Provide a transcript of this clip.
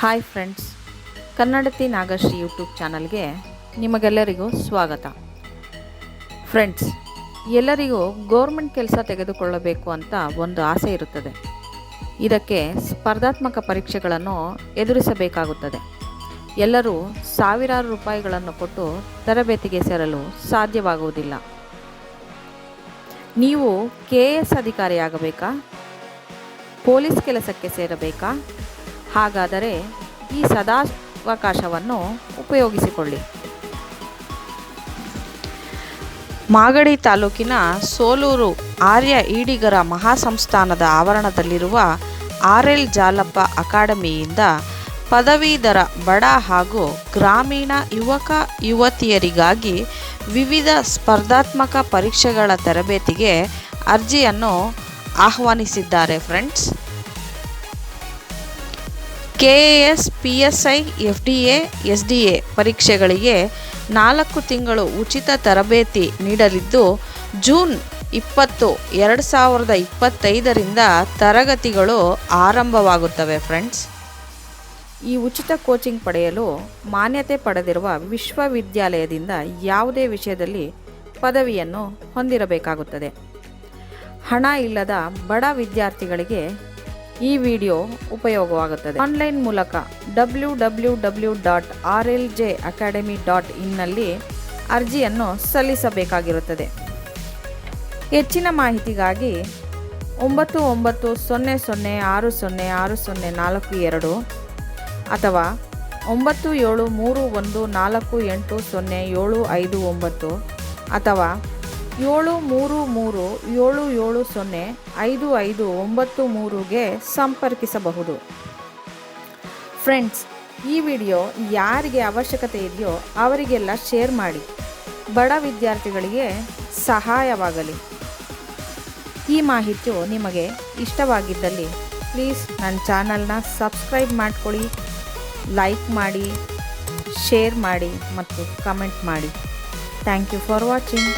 Hi friends, ಕನ್ನಡತಿ Nagashree YouTube ಚಾನಲ್ಗೆ ನಿಮಗೆಲ್ಲರಿಗೂ ಸ್ವಾಗತ. ಫ್ರೆಂಡ್ಸ್, ಎಲ್ಲರಿಗೂ ಗೌರ್ಮೆಂಟ್ ಕೆಲಸ ತೆಗೆದುಕೊಳ್ಳಬೇಕು ಅಂತ ಒಂದು ಆಸೆ ಇರುತ್ತದೆ. ಇದಕ್ಕೆ ಸ್ಪರ್ಧಾತ್ಮಕ ಪರೀಕ್ಷೆಗಳನ್ನು ಎದುರಿಸಬೇಕಾಗುತ್ತದೆ. ಎಲ್ಲರೂ ಸಾವಿರಾರು ರೂಪಾಯಿಗಳನ್ನು ಕೊಟ್ಟು ತರಬೇತಿಗೆ ಸೇರಲು ಸಾಧ್ಯವಾಗುವುದಿಲ್ಲ. ನೀವು KS ಅಧಿಕಾರಿಯಾಗಬೇಕಾ? ಪೊಲೀಸ್ ಕೆಲಸಕ್ಕೆ ಸೇರಬೇಕಾ? ಹಾಗಾದರೆ ಈ ಸದಾವಕಾಶವನ್ನು ಉಪಯೋಗಿಸಿಕೊಳ್ಳಿ. ಮಾಗಡಿ ತಾಲೂಕಿನ ಸೋಲೂರು ಆರ್ಯ ಈಡಿಗರ ಮಹಾಸಂಸ್ಥಾನದ ಆವರಣದಲ್ಲಿರುವ RL ಜಾಲಪ್ಪ ಅಕಾಡೆಮಿಯಿಂದ ಪದವೀಧರ ಬಡ ಹಾಗೂ ಗ್ರಾಮೀಣ ಯುವಕ ಯುವತಿಯರಿಗಾಗಿ ವಿವಿಧ ಸ್ಪರ್ಧಾತ್ಮಕ ಪರೀಕ್ಷೆಗಳ ತರಬೇತಿಗೆ ಅರ್ಜಿಯನ್ನು ಆಹ್ವಾನಿಸಿದ್ದಾರೆ. Friends, KAS, PSI, FDA, SDA ಪರೀಕ್ಷೆಗಳಿಗೆ 4 ತಿಂಗಳು ಉಚಿತ ತರಬೇತಿ ನೀಡಲಿದ್ದು, ಜೂನ್ 20, 2025ರಿಂದ ತರಗತಿಗಳು ಆರಂಭವಾಗುತ್ತವೆ. ಫ್ರೆಂಡ್ಸ್, ಈ ಉಚಿತ ಕೋಚಿಂಗ್ ಪಡೆಯಲು ಮಾನ್ಯತೆ ಪಡೆದಿರುವ ವಿಶ್ವವಿದ್ಯಾಲಯದಿಂದ ಯಾವುದೇ ವಿಷಯದಲ್ಲಿ ಪದವಿಯನ್ನು ಹೊಂದಿರಬೇಕಾಗುತ್ತದೆ. ಹಣ ಇಲ್ಲದ ಬಡ ವಿದ್ಯಾರ್ಥಿಗಳಿಗೆ ಈ ವಿಡಿಯೋ ಉಪಯೋಗವಾಗುತ್ತದೆ. ಆನ್ಲೈನ್ ಮೂಲಕ www.rljacademy.in ನಲ್ಲಿ ಅರ್ಜಿಯನ್ನು ಸಲ್ಲಿಸಬೇಕಾಗಿರುತ್ತದೆ. ಹೆಚ್ಚಿನ ಮಾಹಿತಿಗಾಗಿ 9900606042 ಅಥವಾ 9731480759 ಅಥವಾ 7337705593ಗೆ ಸಂಪರ್ಕಿಸಬಹುದು. ಫ್ರೆಂಡ್ಸ್, ಈ ವಿಡಿಯೋ ಯಾರಿಗೆ ಅವಶ್ಯಕತೆ ಇದೆಯೋ ಅವರಿಗೆಲ್ಲ ಶೇರ್ ಮಾಡಿ, ಬಡ ವಿದ್ಯಾರ್ಥಿಗಳಿಗೆ ಸಹಾಯವಾಗಲಿ. ಈ ಮಾಹಿತಿಯು ನಿಮಗೆ ಇಷ್ಟವಾಗಿದ್ದಲ್ಲಿ ಪ್ಲೀಸ್ ನನ್ನ ಚಾನಲ್ನ ಸಬ್ಸ್ಕ್ರೈಬ್ ಮಾಡ್ಕೊಳ್ಳಿ, ಲೈಕ್ ಮಾಡಿ, ಶೇರ್ ಮಾಡಿ ಮತ್ತು ಕಮೆಂಟ್ ಮಾಡಿ. Thank you for watching.